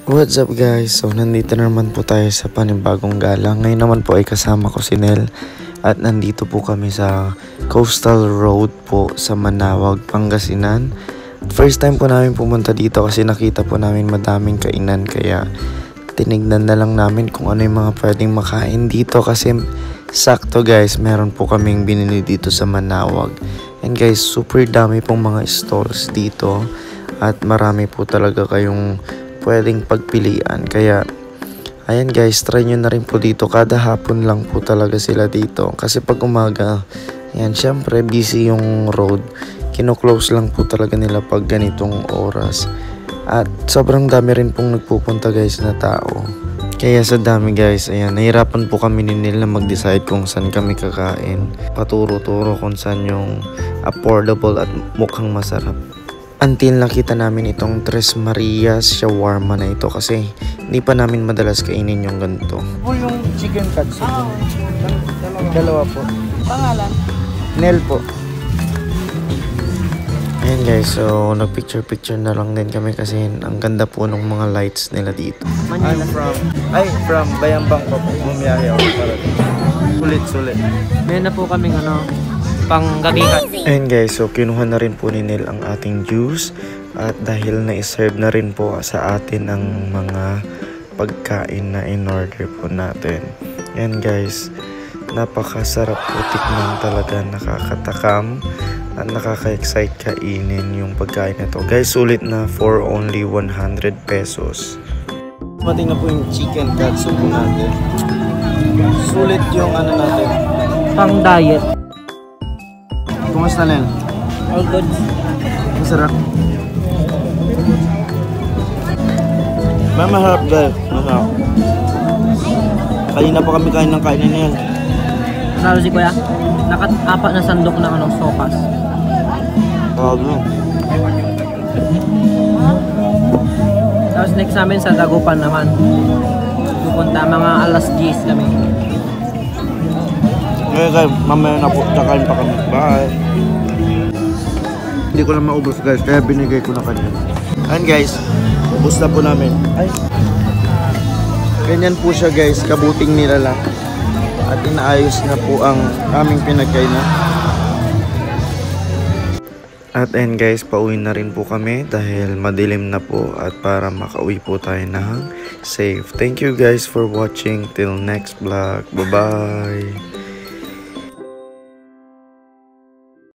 What's up guys? So nandito na naman po tayo sa panibagong gala. Ngayon naman po ay kasama ko si Nel. At nandito po kami sa Coastal Road po sa Manaoag, Pangasinan. First time po namin pumunta dito kasi nakita po namin madaming kainan. Kaya tinignan na lang namin kung ano yung mga pwedeng makain dito. Kasi sakto guys, meron po kaming binili dito sa Manaoag. And guys, super dami pong mga stalls dito. At marami po talaga kayong pwedeng pagpilian. Kaya ayan guys, try nyo na rin po dito. Kada hapon lang po talaga sila dito. Kasi pag umaga, ayan, syempre busy yung road. Kino-close lang po talaga nila pag ganitong oras. At sobrang dami rin pong nagpupunta guys na tao. Kaya sa dami guys, ayan, nahirapan po kami ni Neil na mag-decide kung saan kami kakain. Paturo-turo kung saan yung affordable at mukhang masarap. Until nakita namin itong Tres Marias shawarma na ito kasi hindi pa namin madalas kainin yung ganito. Po yung chicken katsu. Dalawa po. Pangalan? Nel po. Ayan guys, so nagpicture-picture na lang din kami kasi ang ganda po ng mga lights nila dito. I'm from Bayambang po. Bumiyahe ako para dito. Sulit-sulit. Meron na po kaming panggabihan. Ayan guys, so kinuha na rin po ni Neil ang ating juice. At dahil na-serve na rin po sa atin ang mga pagkain na in-order po natin. Ayan guys, napakasarap po tikman talaga, nakakatakam at nakaka-excite kainin yung pagkain na to. Guys, sulit na for only 100 pesos. Mating na po yung chicken katsu po natin. Sulit yung ano natin. Pang diet. Kumusta Nel? All good. Masarap. Masarap guys. Masarap. Kanina pa kami kain ng kain ni Nel. Sabi si Kuya, apat na sandok ng sopas. Grabe. Tapos next namin sa Dagupan naman. Pupunta mga alas 10 kami. Okay guys, mamaya na po. Kakain pa kami. Bye. Hindi ko lang maubos guys, kaya binigay ko na kanya. Ayan guys, ubos na po namin. Ay. Ganyan po siya guys, kabuting nila lang. At inaayos na po ang aming pinagkainan. At ayan guys, pauwi na rin po kami dahil madilim na po at para makauwi po tayo ng safe. Thank you guys for watching. Till next vlog. Bye-bye.